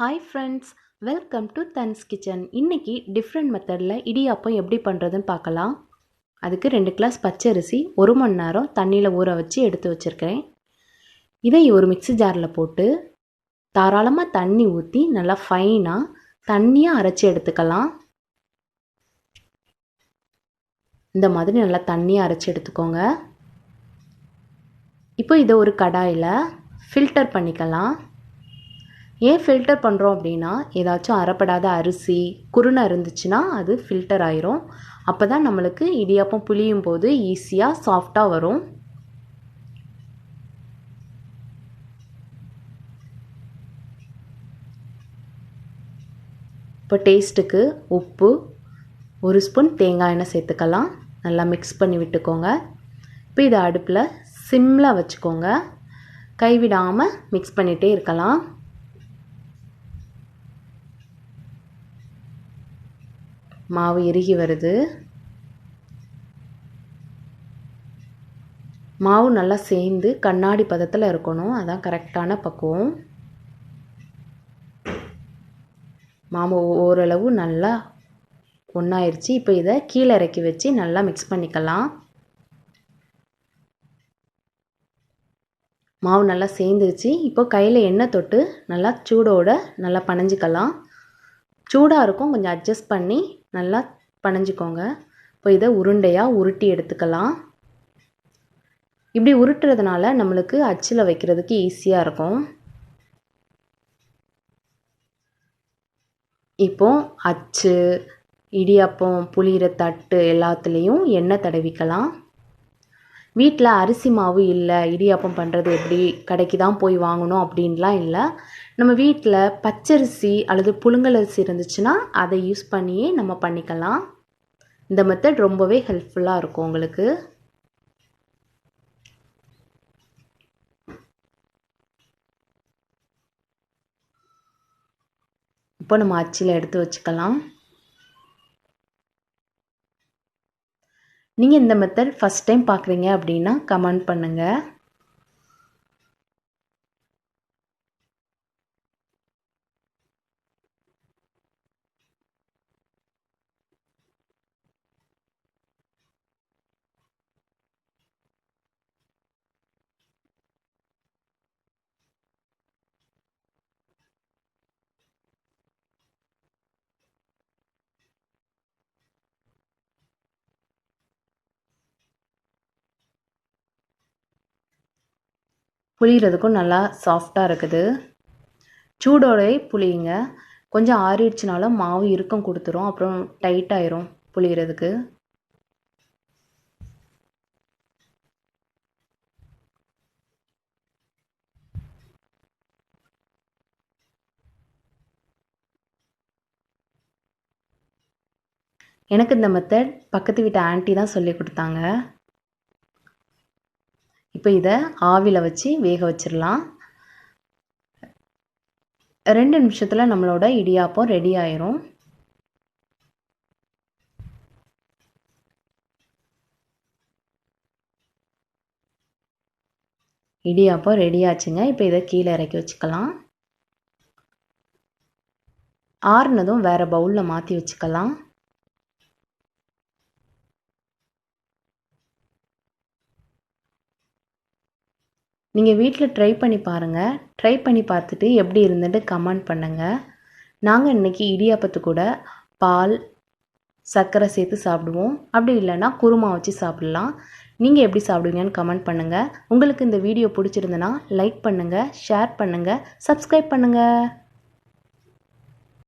Hi friends, welcome to Than's Kitchen. இன்னைக்கு different மெத்தடில் இடியாப்பம் எப்படி பண்ணுறதுன்னு பார்க்கலாம். அதுக்கு 2 கிளாஸ் பச்சரிசி 1 மணி நேரம் தண்ணியில் ஊற வச்சு எடுத்து வச்சுருக்கேன். இதை ஒரு மிக்ஸி ஜாரில் போட்டு தாராளமாக தண்ணி ஊற்றி நல்லா ஃபைனாக தண்ணியாக அரைச்சி எடுத்துக்கலாம். இந்த மாதிரி நல்லா தண்ணியாக அரைச்சி எடுத்துக்கோங்க. இப்போ இதை ஒரு கடாயில் ஃபில்டர் பண்ணிக்கலாம். ஏன் ஃபில்டர் பண்ணுறோம் அப்படின்னா, ஏதாச்சும் அரைப்படாத அரிசி குருணை இருந்துச்சுன்னா அது ஃபில்டர் ஆயிரும். அப்போ தான் நம்மளுக்கு இடியாப்பம் புளியும் போது ஈஸியாக சாஃப்டாக வரும். இப்போ டேஸ்ட்டுக்கு உப்பு, 1 ஸ்பூன் தேங்காய் எண்ணெய் சேர்த்துக்கலாம். நல்லா மிக்ஸ் பண்ணி விட்டுக்கோங்க. இப்போ இதை அடுப்பில் சிம்மில் வச்சுக்கோங்க. கைவிடாமல் மிக்ஸ் பண்ணிகிட்டே இருக்கலாம். மாவு இறுகி வருது. மாவு நல்லா சேர்ந்து கண்ணாடி பதத்தில் இருக்கணும். அதான் கரெக்டான பக்குவம். மாவு ஓரளவு நல்லா ஒன்றாயிருச்சு. இப்போ இதை கீழே இறக்கி வச்சு நல்லா மிக்ஸ் பண்ணிக்கலாம். மாவு நல்லா சேர்ந்துருச்சு. இப்போ கையில் எண்ணெய் தொட்டு நல்லா சூடோடு நல்லா பனைஞ்சிக்கலாம். சூடாக இருக்கும், கொஞ்சம் அட்ஜஸ்ட் பண்ணி நல்லா பனைஞ்சிக்கோங்க. இப்போ இதை உருண்டையாக உருட்டி எடுத்துக்கலாம். இப்படி உருட்டுறதுனால நம்மளுக்கு அச்சில் வைக்கிறதுக்கு ஈஸியாக இருக்கும். இப்போ அச்சு, இடியாப்பம் புளியிற தட்டு எல்லாத்துலேயும் எண்ணெய் தடவிக்கலாம். வீட்டில் அரிசி மாவு இல்லை, இடியாப்பம் பண்ணுறது எப்படி, கடைக்கு தான் போய் வாங்கணும் அப்படின்லாம் இல்லை. நம்ம வீட்டில் பச்சரிசி அல்லது புழுங்கலரிசி இருந்துச்சுன்னா அதை யூஸ் பண்ணியே நம்ம பண்ணிக்கலாம். இந்த மெத்தட் ரொம்பவே ஹெல்ப்ஃபுல்லாக இருக்கும் உங்களுக்கு. இப்போ நம்ம அச்சில் எடுத்து வச்சுக்கலாம். நீங்கள் இந்த மெத்தட் ஃபஸ்ட் டைம் பார்க்குறீங்க அப்படின்னா கமெண்ட் பண்ணுங்கள். புளியறதுக்கும் நல்லா சாஃப்டாக இருக்குது. சூடோடே புளியுங்க. கொஞ்சம் ஆறிடுச்சுனாலும் மாவு இறுக்கம் கொடுத்துரும், அப்புறம் டைட் ஆயிரும் புளியறதுக்கு. எனக்கு இந்த மெத்தட் பக்கத்து வீட்டு ஆண்டி தான் சொல்லி கொடுத்தாங்க. இப்போ இதை ஆவியில் வச்சு வேக வச்சிடலாம். 2 நிமிஷத்தில் நம்மளோட இடியாப்பம் ரெடி ஆயிரும். இடியாப்பம் ரெடி ஆச்சுங்க. இப்போ இதை கீழே இறக்கி வச்சுக்கலாம். ஆறுனதும் வேறு பவுலில் மாற்றி வச்சுக்கலாம். நீங்கள் வீட்டில் ட்ரை பண்ணி பாருங்கள். ட்ரை பண்ணி பார்த்துட்டு எப்படி இருந்துட்டு கமெண்ட் பண்ணுங்கள். நாங்கள் இன்றைக்கி இடியாப்பத்து கூட பால், சர்க்கரை சேர்த்து சாப்பிடுவோம். அப்படி இல்லைன்னா குருமா வச்சு சாப்பிட்லாம். நீங்கள் எப்படி சாப்பிடுவீங்கன்னு கமெண்ட் பண்ணுங்கள். உங்களுக்கு இந்த வீடியோ பிடிச்சிருந்துன்னா லைக் பண்ணுங்கள், ஷேர் பண்ணுங்கள், சப்ஸ்கிரைப் பண்ணுங்கள்.